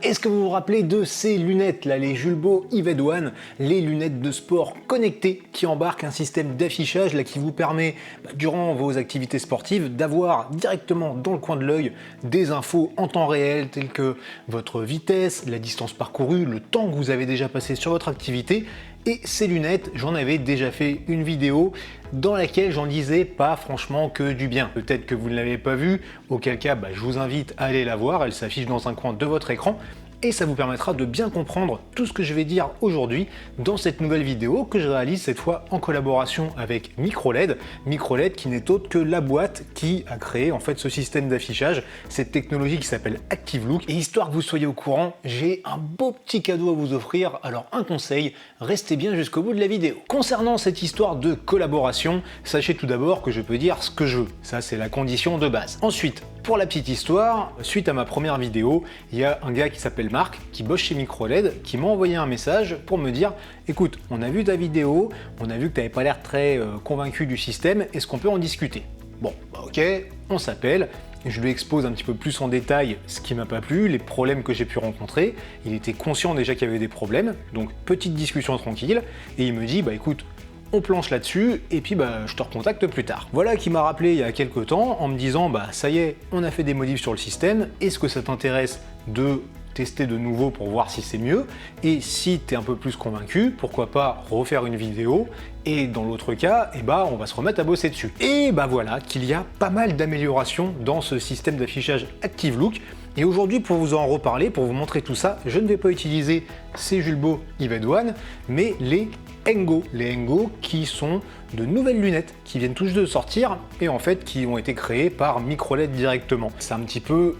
Est-ce que vous vous rappelez de ces lunettes là, les Julbo Eved One, les lunettes de sport connectées qui embarquent un système d'affichage là qui vous permet, durant vos activités sportives, d'avoir directement dans le coin de l'œil des infos en temps réel telles que votre vitesse, la distance parcourue, le temps que vous avez déjà passé sur votre activité. Et ces lunettes, j'en avais déjà fait une vidéo dans laquelle j'en disais pas franchement que du bien. Peut-être que vous ne l'avez pas vue, auquel cas je vous invite à aller la voir, elle s'affiche dans un coin de votre écran. Et ça vous permettra de bien comprendre tout ce que je vais dire aujourd'hui dans cette nouvelle vidéo que je réalise cette fois en collaboration avec Microled. Microled qui n'est autre que la boîte qui a créé en fait ce système d'affichage, cette technologie qui s'appelle ActiveLook. Et histoire que vous soyez au courant, j'ai un beau petit cadeau à vous offrir, alors un conseil, restez bien jusqu'au bout de la vidéo. Concernant cette histoire de collaboration, sachez tout d'abord que je peux dire ce que je veux, ça c'est la condition de base. Ensuite, pour la petite histoire, suite à ma première vidéo, il y a un gars qui s'appelle Marc, qui bosse chez Microled, qui m'a envoyé un message pour me dire « Écoute, on a vu ta vidéo, on a vu que tu n'avais pas l'air très convaincu du système, est-ce qu'on peut en discuter ?» Bon, ok, on s'appelle, je lui expose un petit peu plus en détail ce qui m'a pas plu, les problèmes que j'ai pu rencontrer. Il était conscient déjà qu'il y avait des problèmes, donc petite discussion tranquille, et il me dit « Écoute, on planche là-dessus et puis je te recontacte plus tard. » Voilà qui m'a rappelé il y a quelques temps en me disant ça y est, on a fait des modifs sur le système, est-ce que ça t'intéresse de tester de nouveau pour voir si c'est mieux, et si tu es un peu plus convaincu, pourquoi pas refaire une vidéo, et dans l'autre cas, on va se remettre à bosser dessus. Et voilà qu'il y a pas mal d'améliorations dans ce système d'affichage ActiveLook. Et aujourd'hui, pour vous en reparler, pour vous montrer tout ça, je ne vais pas utiliser ces Julbo Eved One, mais les Engo. Les Engo qui sont de nouvelles lunettes qui viennent tout juste de sortir et en fait qui ont été créées par Microled directement. C'est un petit peu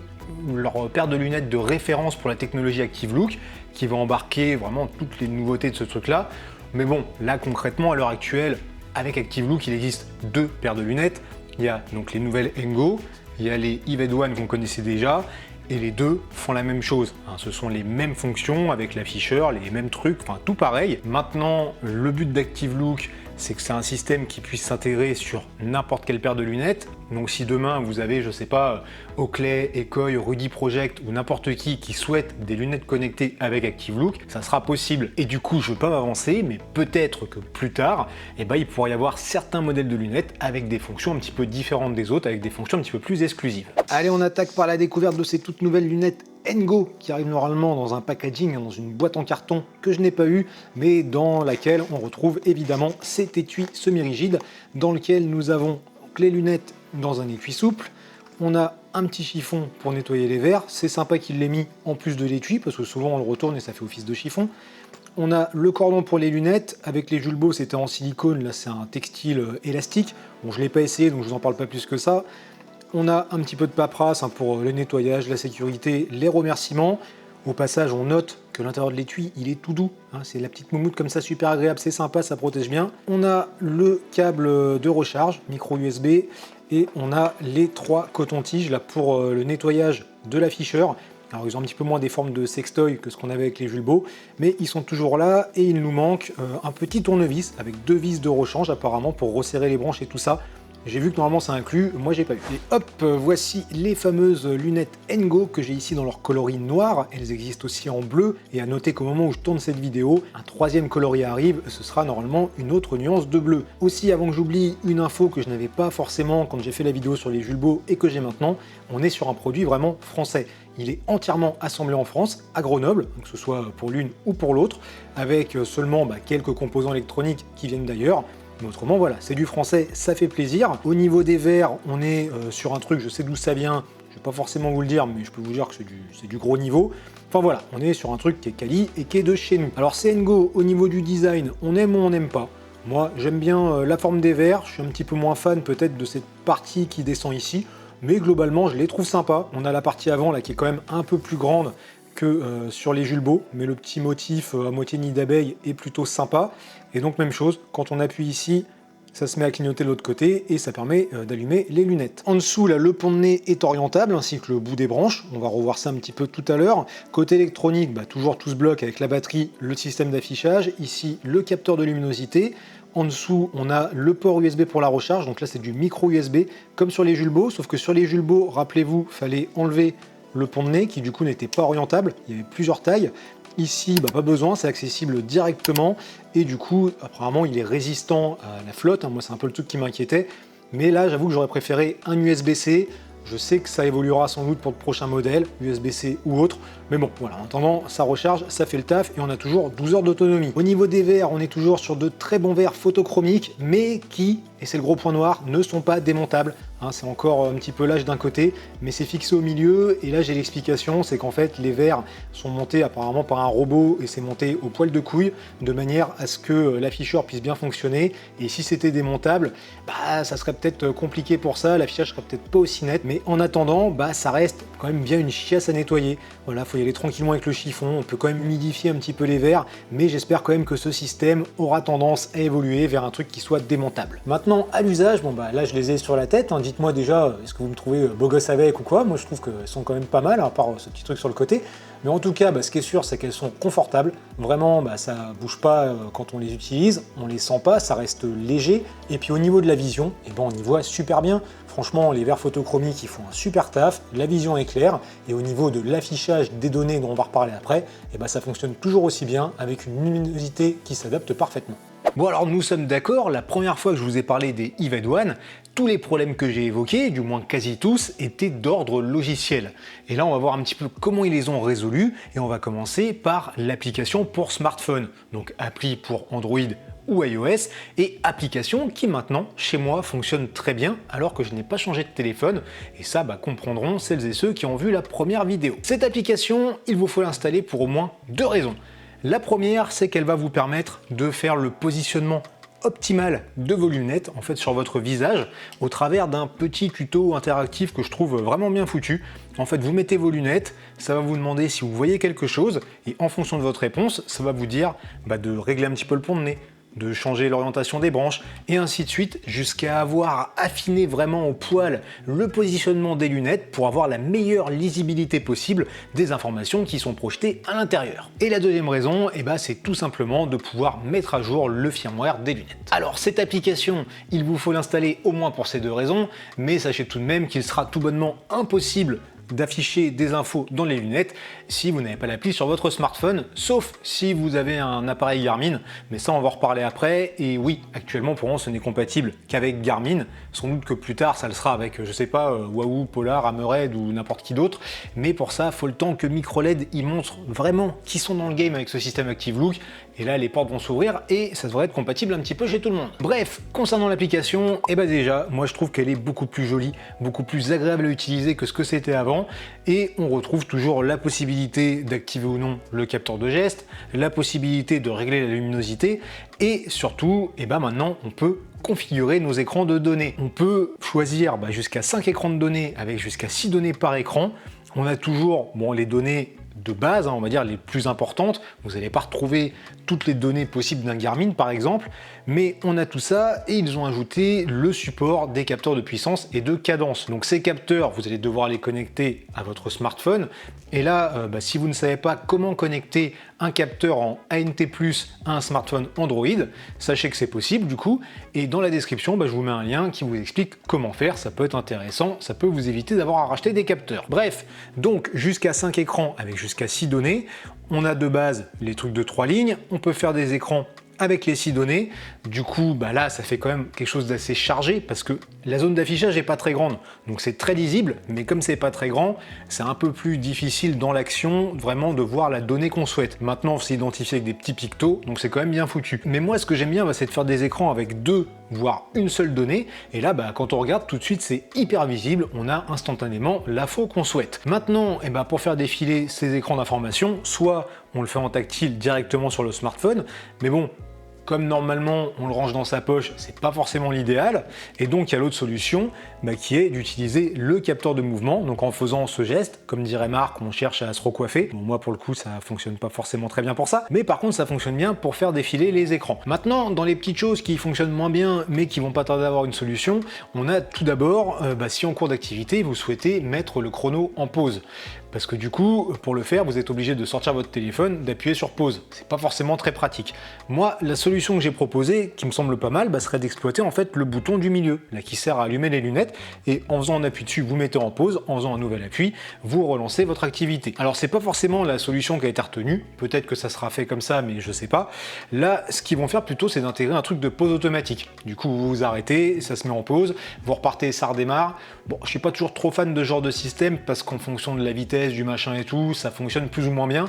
leur paire de lunettes de référence pour la technologie ActiveLook qui va embarquer vraiment toutes les nouveautés de ce truc-là. Mais bon, là concrètement, à l'heure actuelle, avec ActiveLook, il existe deux paires de lunettes. Il y a donc les nouvelles Engo, il y a les Eved One qu'on connaissait déjà, et les deux font la même chose. Ce sont les mêmes fonctions avec l'afficheur, les mêmes trucs, enfin tout pareil. Maintenant, le but d'ActiveLook, c'est que c'est un système qui puisse s'intégrer sur n'importe quelle paire de lunettes. Donc si demain vous avez, je sais pas, Oakley, Ecoy, Rudy Project ou n'importe qui souhaite des lunettes connectées avec ActiveLook, ça sera possible. Et du coup, je ne veux pas m'avancer, mais peut-être que plus tard, il pourrait y avoir certains modèles de lunettes avec des fonctions un petit peu différentes des autres, avec des fonctions un petit peu plus exclusives. Allez, on attaque par la découverte de ces toutes nouvelles lunettes Engo qui arrivent normalement dans un packaging, dans une boîte en carton que je n'ai pas eu, mais dans laquelle on retrouve évidemment cet étui semi-rigide dans lequel nous avons les lunettes dans un étui souple. On a un petit chiffon pour nettoyer les verres, c'est sympa qu'il l'ait mis en plus de l'étui parce que souvent on le retourne et ça fait office de chiffon. On a le cordon pour les lunettes, avec les Julbo c'était en silicone, là c'est un textile élastique. Bon, je ne l'ai pas essayé donc je vous en parle pas plus que ça. On a un petit peu de paperasse pour le nettoyage, la sécurité, les remerciements. Au passage, on note que l'intérieur de l'étui, il est tout doux. C'est la petite moumoute comme ça, super agréable, c'est sympa, ça protège bien. On a le câble de recharge, micro USB, et on a les trois cotons-tiges là pour le nettoyage de l'afficheur. Alors ils ont un petit peu moins des formes de sextoy que ce qu'on avait avec les Julbo, mais ils sont toujours là et il nous manque un petit tournevis avec deux vis de rechange apparemment pour resserrer les branches et tout ça. J'ai vu que normalement c'est inclus, moi j'ai pas eu. Et hop, voici les fameuses lunettes Engo que j'ai ici dans leur coloris noir. Elles existent aussi en bleu. Et à noter qu'au moment où je tourne cette vidéo, un troisième coloris arrive, ce sera normalement une autre nuance de bleu. Aussi, avant que j'oublie, une info que je n'avais pas forcément quand j'ai fait la vidéo sur les Julbo et que j'ai maintenant, on est sur un produit vraiment français. Il est entièrement assemblé en France, à Grenoble, que ce soit pour l'une ou pour l'autre, avec seulement quelques composants électroniques qui viennent d'ailleurs. Mais autrement, voilà, c'est du français, ça fait plaisir. Au niveau des verres, on est sur un truc, je sais d'où ça vient, je vais pas forcément vous le dire, mais je peux vous dire que c'est du gros niveau. Enfin voilà, on est sur un truc qui est quali et qui est de chez nous. Alors c'est Engo, au niveau du design, on aime ou on n'aime pas. Moi, j'aime bien la forme des verres, je suis un petit peu moins fan peut-être de cette partie qui descend ici, mais globalement, je les trouve sympas. On a la partie avant là qui est quand même un peu plus grande que sur les Julbo, mais le petit motif à moitié nid d'abeille est plutôt sympa. Et donc même chose, quand on appuie ici, ça se met à clignoter de l'autre côté et ça permet d'allumer les lunettes. En dessous, là, le pont de nez est orientable ainsi que le bout des branches. On va revoir ça un petit peu tout à l'heure. Côté électronique, toujours tout se bloque avec la batterie, le système d'affichage. Ici, le capteur de luminosité. En dessous, on a le port USB pour la recharge. Donc là, c'est du micro USB comme sur les Julbo, sauf que sur les Julbo, rappelez-vous, fallait enlever le pont de nez qui du coup n'était pas orientable, il y avait plusieurs tailles. Ici, pas besoin, c'est accessible directement et du coup, apparemment, il est résistant à la flotte. Moi, c'est un peu le truc qui m'inquiétait. Mais là, j'avoue que j'aurais préféré un USB-C. Je sais que ça évoluera sans doute pour le prochain modèle, USB-C ou autre. Mais bon, voilà, en attendant, ça recharge, ça fait le taf et on a toujours 12 heures d'autonomie. Au niveau des verres, on est toujours sur de très bons verres photochromiques, mais qui, et c'est le gros point noir, ne sont pas démontables. C'est encore un petit peu l'âge d'un côté, mais c'est fixé au milieu. Et là, j'ai l'explication, c'est qu'en fait, les verres sont montés apparemment par un robot et c'est monté au poil de couille, de manière à ce que l'afficheur puisse bien fonctionner. Et si c'était démontable, ça serait peut-être compliqué pour ça, l'affichage serait peut-être pas aussi net. Mais en attendant, ça reste quand même bien une chiasse à nettoyer. Voilà, faut y aller tranquillement avec le chiffon. On peut quand même humidifier un petit peu les verres, mais j'espère quand même que ce système aura tendance à évoluer vers un truc qui soit démontable. Maintenant, à l'usage, là, je les ai sur la tête. Dites-moi déjà, est-ce que vous me trouvez beau gosse avec ou quoi? Moi, je trouve qu'elles sont quand même pas mal, à part ce petit truc sur le côté. Mais en tout cas, ce qui est sûr, c'est qu'elles sont confortables. Vraiment, ça bouge pas quand on les utilise, on les sent pas, ça reste léger. Et puis au niveau de la vision, on y voit super bien. Franchement, les verres photochromiques, ils font un super taf, la vision est claire, et au niveau de l'affichage des données dont on va reparler après, ça fonctionne toujours aussi bien avec une luminosité qui s'adapte parfaitement. Bon alors nous sommes d'accord, la première fois que je vous ai parlé des Eved One, tous les problèmes que j'ai évoqués, du moins quasi tous, étaient d'ordre logiciel. Et là on va voir un petit peu comment ils les ont résolus, et on va commencer par l'application pour smartphone, donc appli pour Android ou iOS, et application qui maintenant, chez moi, fonctionne très bien alors que je n'ai pas changé de téléphone, et ça comprendront celles et ceux qui ont vu la première vidéo. Cette application, il vous faut l'installer pour au moins 2 raisons. La première, c'est qu'elle va vous permettre de faire le positionnement optimal de vos lunettes en fait sur votre visage au travers d'un petit tuto interactif que je trouve vraiment bien foutu. En fait, vous mettez vos lunettes, ça va vous demander si vous voyez quelque chose et en fonction de votre réponse, ça va vous dire de régler un petit peu le pont de nez, de changer l'orientation des branches et ainsi de suite jusqu'à avoir affiné vraiment au poil le positionnement des lunettes pour avoir la meilleure lisibilité possible des informations qui sont projetées à l'intérieur. Et la deuxième raison, c'est tout simplement de pouvoir mettre à jour le firmware des lunettes. Alors cette application, il vous faut l'installer au moins pour ces 2 raisons, mais sachez tout de même qu'il sera tout bonnement impossible d'afficher des infos dans les lunettes si vous n'avez pas l'appli sur votre smartphone, sauf si vous avez un appareil Garmin, mais ça on va en reparler après. Et oui, actuellement pour moi ce n'est compatible qu'avec Garmin, sans doute que plus tard ça le sera avec, je sais pas, Wahoo, Polar, Hammerhead ou n'importe qui d'autre, mais pour ça faut le temps que Microled y montre vraiment qu'ils sont dans le game avec ce système Active Look, et là les portes vont s'ouvrir et ça devrait être compatible un petit peu chez tout le monde. Bref, concernant l'application, déjà, moi je trouve qu'elle est beaucoup plus jolie, beaucoup plus agréable à utiliser que ce que c'était avant, et on retrouve toujours la possibilité d'activer ou non le capteur de geste, la possibilité de régler la luminosité, et surtout, maintenant on peut configurer nos écrans de données. On peut choisir jusqu'à 5 écrans de données avec jusqu'à 6 données par écran. On a toujours les données de base, on va dire les plus importantes. Vous n'allez pas retrouver toutes les données possibles d'un Garmin par exemple, mais on a tout ça et ils ont ajouté le support des capteurs de puissance et de cadence. Donc ces capteurs, vous allez devoir les connecter à votre smartphone. Et là, si vous ne savez pas comment connecter un capteur en ANT+ à un smartphone Android, sachez que c'est possible du coup. Et dans la description, je vous mets un lien qui vous explique comment faire. Ça peut être intéressant, ça peut vous éviter d'avoir à racheter des capteurs. Bref, donc jusqu'à 5 écrans avec jusqu'à 6 données. On a de base les trucs de 3 lignes. On peut faire des écrans avec les 6 données. Du coup, là, ça fait quand même quelque chose d'assez chargé parce que la zone d'affichage n'est pas très grande. Donc c'est très lisible, mais comme c'est pas très grand, c'est un peu plus difficile dans l'action vraiment de voir la donnée qu'on souhaite. Maintenant, c'est identifié avec des petits pictos, donc c'est quand même bien foutu. Mais moi, ce que j'aime bien, c'est de faire des écrans avec 2 voire une seule donnée, et là quand on regarde tout de suite c'est hyper visible, on a instantanément l'info qu'on souhaite. Maintenant pour faire défiler ces écrans d'information, soit on le fait en tactile directement sur le smartphone, mais bon, comme normalement on le range dans sa poche, c'est pas forcément l'idéal, et donc il y a l'autre solution qui est d'utiliser le capteur de mouvement. Donc en faisant ce geste, comme dirait Marc, on cherche à se recoiffer. Bon, moi pour le coup ça fonctionne pas forcément très bien pour ça, mais par contre ça fonctionne bien pour faire défiler les écrans. Maintenant, dans les petites choses qui fonctionnent moins bien mais qui vont pas tarder à avoir une solution, on a tout d'abord si en cours d'activité vous souhaitez mettre le chrono en pause. Parce que du coup, pour le faire, vous êtes obligé de sortir votre téléphone, d'appuyer sur pause. C'est pas forcément très pratique. Moi, la solution solution que j'ai proposée, qui me semble pas mal, serait d'exploiter en fait le bouton du milieu, là qui sert à allumer les lunettes, et en faisant un appui dessus, vous mettez en pause, en faisant un nouvel appui, vous relancez votre activité. Alors c'est pas forcément la solution qui a été retenue, peut-être que ça sera fait comme ça, mais je sais pas. Là, ce qu'ils vont faire plutôt, c'est d'intégrer un truc de pause automatique. Du coup, vous vous arrêtez, ça se met en pause, vous repartez, ça redémarre. Bon, je suis pas toujours trop fan de ce genre de système, parce qu'en fonction de la vitesse, du machin et tout, ça fonctionne plus ou moins bien.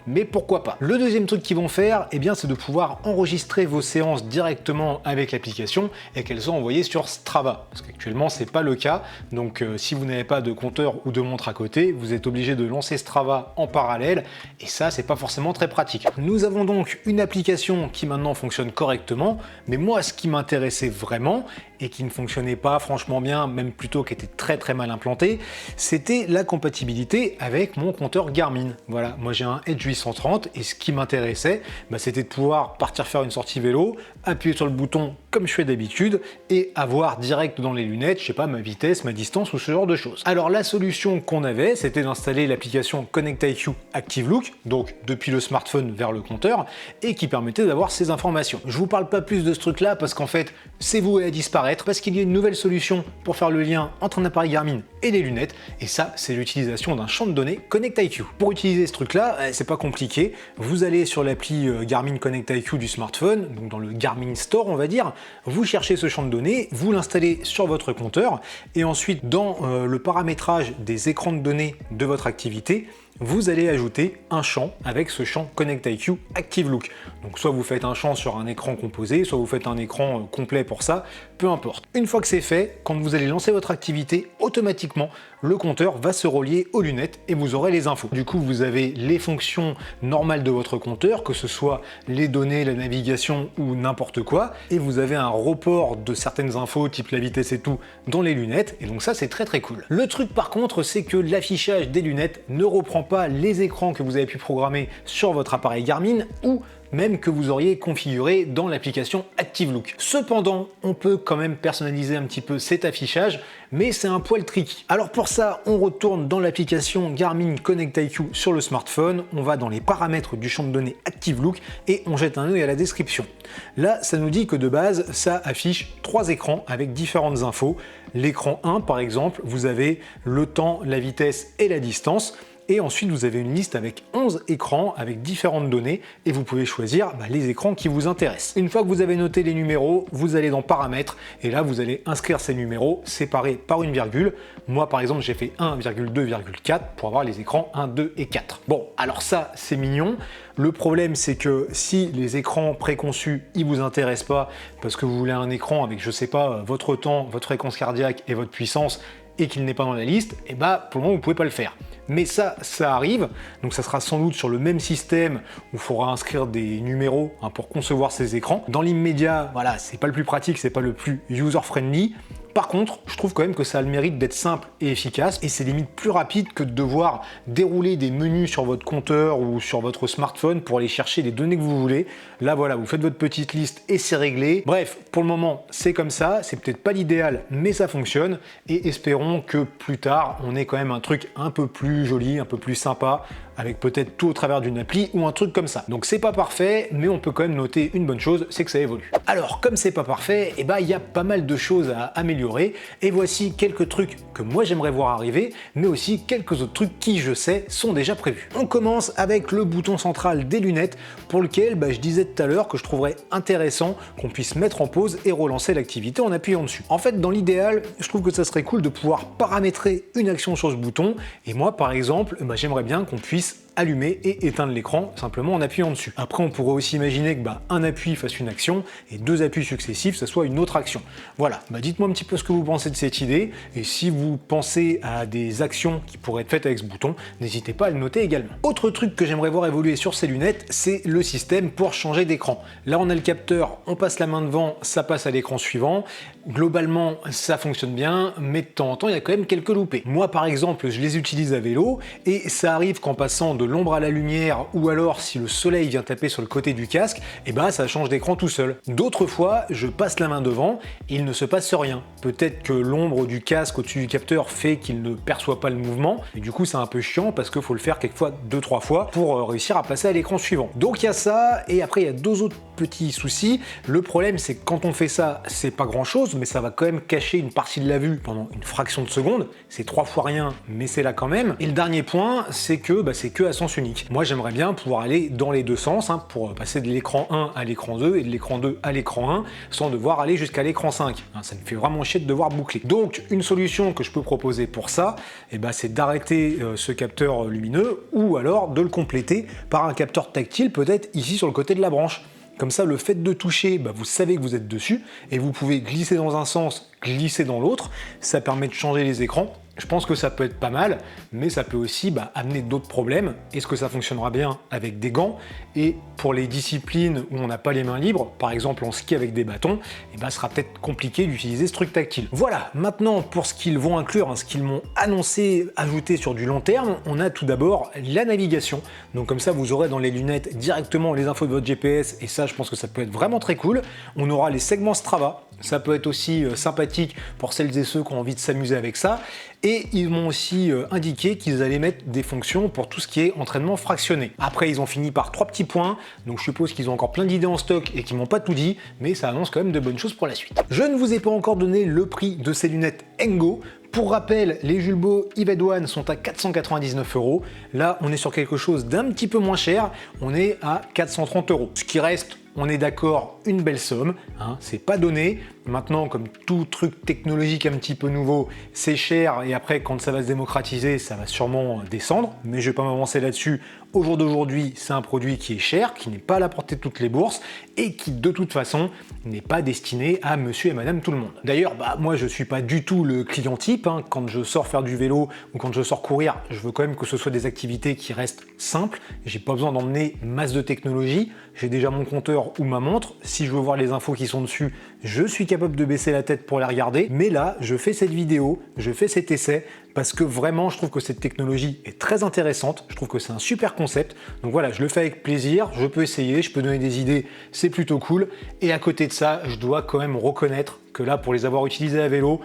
Mais pourquoi pas. Le deuxième truc qu'ils vont faire, c'est de pouvoir enregistrer vos séances directement avec l'application et qu'elles soient envoyées sur Strava. Parce qu'actuellement, c'est pas le cas. Donc, si vous n'avez pas de compteur ou de montre à côté, vous êtes obligé de lancer Strava en parallèle et ça, c'est pas forcément très pratique. Nous avons donc une application qui maintenant fonctionne correctement, mais moi, ce qui m'intéressait vraiment et qui ne fonctionnait pas franchement bien, même plutôt qui était très mal implanté, c'était la compatibilité avec mon compteur Garmin. Voilà, moi j'ai un Edge 830 et ce qui m'intéressait, c'était de pouvoir partir faire une sortie vélo, appuyer sur le bouton comme je fais d'habitude et avoir direct dans les lunettes, je sais pas, ma vitesse, ma distance ou ce genre de choses. Alors la solution qu'on avait, c'était d'installer l'application Connect IQ Active Look, donc depuis le smartphone vers le compteur, et qui permettait d'avoir ces informations. Je vous parle pas plus de ce truc là parce qu'en fait, c'est voué à disparaître parce qu'il y a une nouvelle solution pour faire le lien entre un appareil Garmin et les lunettes, et ça, c'est l'utilisation d'un champ de données Connect IQ. Pour utiliser ce truc là, c'est pas compliqué, vous allez sur l'appli Garmin Connect IQ du smartphone, donc dans le Garmin Store on va dire, vous cherchez ce champ de données, vous l'installez sur votre compteur, et ensuite dans le paramétrage des écrans de données de votre activité, vous allez ajouter un champ avec ce champ Connect IQ Active Look. Donc soit vous faites un champ sur un écran composé, soit vous faites un écran complet pour ça, peu importe. Une fois que c'est fait, quand vous allez lancer votre activité, automatiquement, le compteur va se relier aux lunettes et vous aurez les infos. Du coup, vous avez les fonctions normales de votre compteur, que ce soit les données, la navigation ou n'importe quoi, et vous avez un report de certaines infos, type la vitesse et tout, dans les lunettes, et donc ça, c'est très cool. Le truc par contre, c'est que l'affichage des lunettes ne reprend pas les écrans que vous avez pu programmer sur votre appareil Garmin ou même que vous auriez configuré dans l'application Active Look. Cependant, on peut quand même personnaliser un petit peu cet affichage, mais c'est un poil tricky. Alors pour ça, on retourne dans l'application Garmin Connect IQ sur le smartphone, on va dans les paramètres du champ de données Active Look et on jette un œil à la description. Là, ça nous dit que de base, ça affiche 3 écrans avec différentes infos. L'écran 1, par exemple, vous avez le temps, la vitesse et la distance. Et ensuite, vous avez une liste avec 11 écrans avec différentes données et vous pouvez choisir les écrans qui vous intéressent. Une fois que vous avez noté les numéros, vous allez dans Paramètres et là, vous allez inscrire ces numéros séparés par une virgule. Moi, par exemple, j'ai fait 1,2,4 pour avoir les écrans 1, 2 et 4. Bon, alors ça, c'est mignon. Le problème, c'est que si les écrans préconçus, ils vous intéressent pas parce que vous voulez un écran avec, je sais pas, votre temps, votre fréquence cardiaque et votre puissance, et qu'il n'est pas dans la liste, pour le moment vous pouvez pas le faire. Mais ça arrive, donc ça sera sans doute sur le même système où il faudra inscrire des numéros pour concevoir ces écrans. Dans l'immédiat, voilà, c'est pas le plus pratique, c'est pas le plus user-friendly. Par contre, je trouve quand même que ça a le mérite d'être simple et efficace, et c'est limite plus rapide que de devoir dérouler des menus sur votre compteur ou sur votre smartphone pour aller chercher les données que vous voulez. Là voilà, vous faites votre petite liste et c'est réglé. Bref, pour le moment, c'est comme ça, c'est peut-être pas l'idéal, mais ça fonctionne, et espérons que plus tard, on ait quand même un truc un peu plus joli, un peu plus sympa, avec peut-être tout au travers d'une appli ou un truc comme ça. Donc c'est pas parfait, mais on peut quand même noter une bonne chose, c'est que ça évolue. Alors, comme c'est pas parfait, il y a pas mal de choses à améliorer, et voici quelques trucs que moi j'aimerais voir arriver, mais aussi quelques autres trucs qui, je sais, sont déjà prévus. On commence avec le bouton central des lunettes, pour lequel je disais tout à l'heure que je trouverais intéressant qu'on puisse mettre en pause et relancer l'activité en appuyant dessus. En fait, dans l'idéal, je trouve que ça serait cool de pouvoir paramétrer une action sur ce bouton, et moi par exemple, j'aimerais bien qu'on puisse allumer et éteindre l'écran simplement en appuyant dessus. Après, on pourrait aussi imaginer que un appui fasse une action et 2 appuis successifs, ça soit une autre action. Voilà, dites-moi un petit peu ce que vous pensez de cette idée, et si vous pensez à des actions qui pourraient être faites avec ce bouton, n'hésitez pas à le noter également. Autre truc que j'aimerais voir évoluer sur ces lunettes, c'est le système pour changer d'écran. Là, on a le capteur, on passe la main devant, ça passe à l'écran suivant. Globalement, ça fonctionne bien, mais de temps en temps, il y a quand même quelques loupés. Moi, par exemple, je les utilise à vélo, et ça arrive qu'en passant de l'ombre à la lumière ou alors si le soleil vient taper sur le côté du casque, et ben ça change d'écran tout seul. D'autres fois, je passe la main devant et il ne se passe rien. Peut-être que l'ombre du casque au-dessus du capteur fait qu'il ne perçoit pas le mouvement, et du coup c'est un peu chiant parce qu'il faut le faire quelquefois 2-3 fois pour réussir à passer à l'écran suivant. Donc il y a ça, et après il y a deux autres petits soucis. Le problème c'est que quand on fait ça, c'est pas grand chose, mais ça va quand même cacher une partie de la vue pendant une fraction de seconde. C'est 3 fois rien, mais c'est là quand même. Et le dernier point, c'est que c'est que à sens unique. Moi j'aimerais bien pouvoir aller dans les deux sens, pour passer de l'écran 1 à l'écran 2 et de l'écran 2 à l'écran 1 sans devoir aller jusqu'à l'écran 5. Ça me fait vraiment chier de devoir boucler. Donc une solution que je peux proposer pour ça, c'est d'arrêter ce capteur lumineux ou alors de le compléter par un capteur tactile, peut-être ici sur le côté de la branche. Comme ça, le fait de toucher, vous savez que vous êtes dessus et vous pouvez glisser dans un sens, glisser dans l'autre. Ça permet de changer les écrans. Je pense que ça peut être pas mal, mais ça peut aussi amener d'autres problèmes. Est-ce que ça fonctionnera bien avec des gants? Et pour les disciplines où on n'a pas les mains libres, par exemple en ski avec des bâtons, ce sera peut-être compliqué d'utiliser ce truc tactile. Voilà, maintenant pour ce qu'ils vont inclure, ce qu'ils m'ont annoncé ajouter sur du long terme, on a tout d'abord la navigation. Donc comme ça, vous aurez dans les lunettes directement les infos de votre GPS, et ça, je pense que ça peut être vraiment très cool. On aura les segments Strava. Ça peut être aussi sympathique pour celles et ceux qui ont envie de s'amuser avec ça. Et ils m'ont aussi indiqué qu'ils allaient mettre des fonctions pour tout ce qui est entraînement fractionné. Après, ils ont fini par 3 petits points, donc je suppose qu'ils ont encore plein d'idées en stock et qu'ils m'ont pas tout dit, mais ça annonce quand même de bonnes choses pour la suite. Je ne vous ai pas encore donné le prix de ces lunettes Engo. Pour rappel, les Julbo Ived One sont à 499 €. Là, on est sur quelque chose d'un petit peu moins cher, on est à 430 €. Ce qui reste, on est d'accord, une belle somme, c'est pas donné. Maintenant, comme tout truc technologique un petit peu nouveau, c'est cher et après, quand ça va se démocratiser, ça va sûrement descendre, mais je vais pas m'avancer là-dessus. Au jour d'aujourd'hui, c'est un produit qui est cher, qui n'est pas à la portée de toutes les bourses et qui, de toute façon, n'est pas destiné à monsieur et madame tout le monde. D'ailleurs, moi, je suis pas du tout le client type. Quand je sors faire du vélo ou quand je sors courir, je veux quand même que ce soit des activités qui restent simples. J'ai pas besoin d'emmener masse de technologie. J'ai déjà mon compteur ou ma montre. Si je veux voir les infos qui sont dessus, je suis capable de baisser la tête pour les regarder. Mais là, je fais cette vidéo, je fais cet essai parce que vraiment, je trouve que cette technologie est très intéressante. Je trouve que c'est un super concept. Donc voilà, je le fais avec plaisir. Je peux essayer, je peux donner des idées. C'est plutôt cool. Et à côté de ça, je dois quand même reconnaître que là, pour les avoir utilisés à vélo,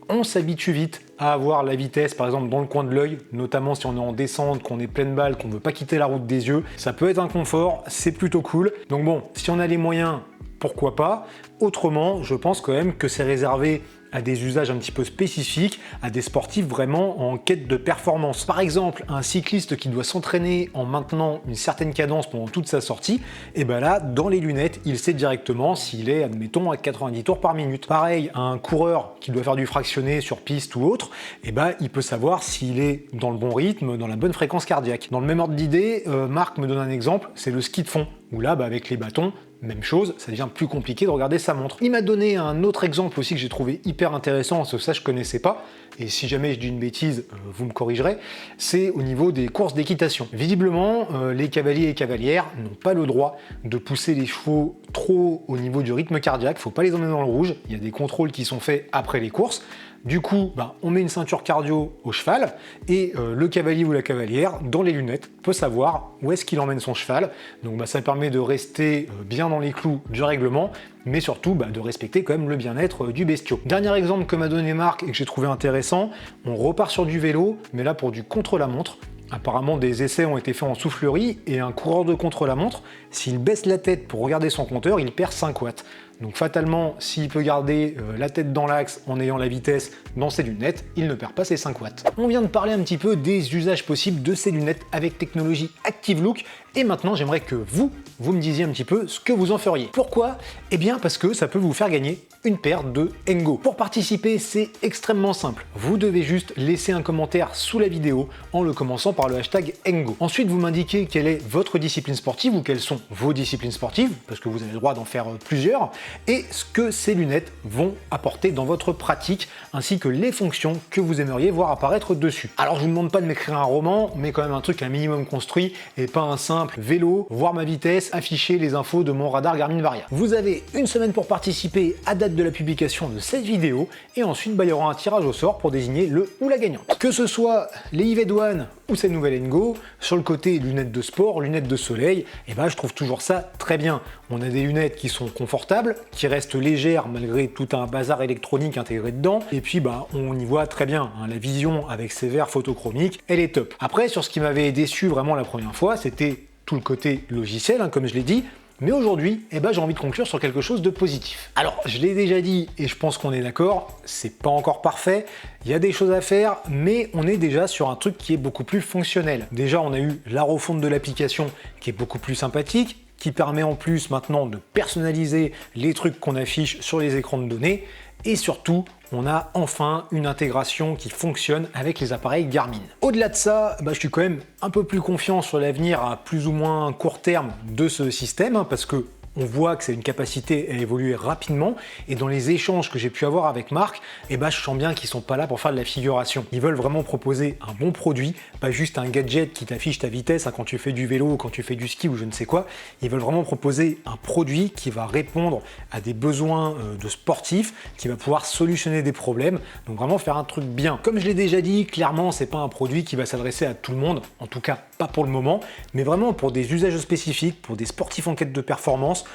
on s'habitue vite à avoir la vitesse, par exemple, dans le coin de l'œil, notamment si on est en descente, qu'on est pleine balle, qu'on ne veut pas quitter la route des yeux. Ça peut être un confort, c'est plutôt cool. Donc bon, si on a les moyens, pourquoi pas. Autrement, je pense quand même que c'est réservé à des usages un petit peu spécifiques, à des sportifs vraiment en quête de performance. Par exemple, un cycliste qui doit s'entraîner en maintenant une certaine cadence pendant toute sa sortie, et là, dans les lunettes, il sait directement s'il est, admettons, à 90 tours par minute. Pareil, un coureur qui doit faire du fractionné sur piste ou autre, il peut savoir s'il est dans le bon rythme, dans la bonne fréquence cardiaque. Dans le même ordre d'idée, Marc me donne un exemple, c'est le ski de fond, où là, avec les bâtons, même chose, ça devient plus compliqué de regarder sa montre. Il m'a donné un autre exemple aussi que j'ai trouvé hyper intéressant, parce que ça je connaissais pas, et si jamais je dis une bêtise, vous me corrigerez, c'est au niveau des courses d'équitation. Visiblement, les cavaliers et cavalières n'ont pas le droit de pousser les chevaux trop au niveau du rythme cardiaque, faut pas les emmener dans le rouge, il y a des contrôles qui sont faits après les courses. Du coup, on met une ceinture cardio au cheval et le cavalier ou la cavalière, dans les lunettes, peut savoir où est-ce qu'il emmène son cheval. Donc ça permet de rester bien dans les clous du règlement, mais surtout de respecter quand même le bien-être du bestiau. Dernier exemple que m'a donné Marc et que j'ai trouvé intéressant, on repart sur du vélo, mais là pour du contre-la-montre. Apparemment, des essais ont été faits en soufflerie et un coureur de contre-la-montre, s'il baisse la tête pour regarder son compteur, il perd 5 watts. Donc fatalement, s'il peut garder la tête dans l'axe en ayant la vitesse dans ses lunettes, il ne perd pas ses 5 watts. On vient de parler un petit peu des usages possibles de ces lunettes avec technologie Active Look, et maintenant j'aimerais que vous me disiez un petit peu ce que vous en feriez. Pourquoi? Eh bien parce que ça peut vous faire gagner une paire de Engo. Pour participer, c'est extrêmement simple. Vous devez juste laisser un commentaire sous la vidéo en le commençant par le hashtag Engo. Ensuite, vous m'indiquez quelle est votre discipline sportive ou quelles sont vos disciplines sportives, parce que vous avez le droit d'en faire plusieurs, et ce que ces lunettes vont apporter dans votre pratique, ainsi que les fonctions que vous aimeriez voir apparaître dessus. Alors je vous demande pas de m'écrire un roman, mais quand même un truc un minimum construit, et pas un simple vélo, voir ma vitesse, afficher les infos de mon radar Garmin Varia. Vous avez une semaine pour participer à date de la publication de cette vidéo, et ensuite il y aura un tirage au sort pour désigner le ou la gagnante. Que ce soit les Ived One ou cette nouvelle Ngo. Sur le côté lunettes de sport, lunettes de soleil, et ben je trouve toujours ça très bien. On a des lunettes qui sont confortables, qui restent légères malgré tout un bazar électronique intégré dedans, et puis bah on y voit très bien, hein, la vision avec ces verres photochromiques, elle est top. Après, sur ce qui m'avait déçu vraiment la première fois, c'était tout le côté logiciel, hein, comme je l'ai dit. Mais aujourd'hui, eh ben, j'ai envie de conclure sur quelque chose de positif. Alors, je l'ai déjà dit et je pense qu'on est d'accord, c'est pas encore parfait, il y a des choses à faire, mais on est déjà sur un truc qui est beaucoup plus fonctionnel. Déjà, on a eu la refonte de l'application qui est beaucoup plus sympathique, qui permet en plus maintenant de personnaliser les trucs qu'on affiche sur les écrans de données, et surtout, on a enfin une intégration qui fonctionne avec les appareils Garmin. Au-delà de ça, je suis quand même un peu plus confiant sur l'avenir à plus ou moins court terme de ce système, hein, parce que on voit que c'est une capacité à évoluer rapidement, et dans les échanges que j'ai pu avoir avec Marc, je sens bien qu'ils sont pas là pour faire de la figuration. Ils veulent vraiment proposer un bon produit, pas juste un gadget qui t'affiche ta vitesse, hein, quand tu fais du vélo ou quand tu fais du ski ou je ne sais quoi. Ils veulent vraiment proposer un produit qui va répondre à des besoins de sportifs, qui va pouvoir solutionner des problèmes, donc vraiment faire un truc bien. Comme je l'ai déjà dit, clairement c'est pas un produit qui va s'adresser à tout le monde, en tout cas pas pour le moment, mais vraiment pour des usages spécifiques, pour des sportifs en quête de performance,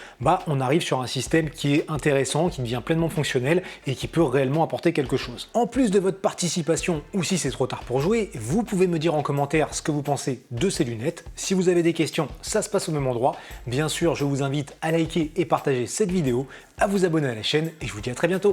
on arrive sur un système qui est intéressant, qui devient pleinement fonctionnel et qui peut réellement apporter quelque chose. En plus de votre participation, ou si c'est trop tard pour jouer, vous pouvez me dire en commentaire ce que vous pensez de ces lunettes. Si vous avez des questions, ça se passe au même endroit. Bien sûr, je vous invite à liker et partager cette vidéo, à vous abonner à la chaîne et je vous dis à très bientôt.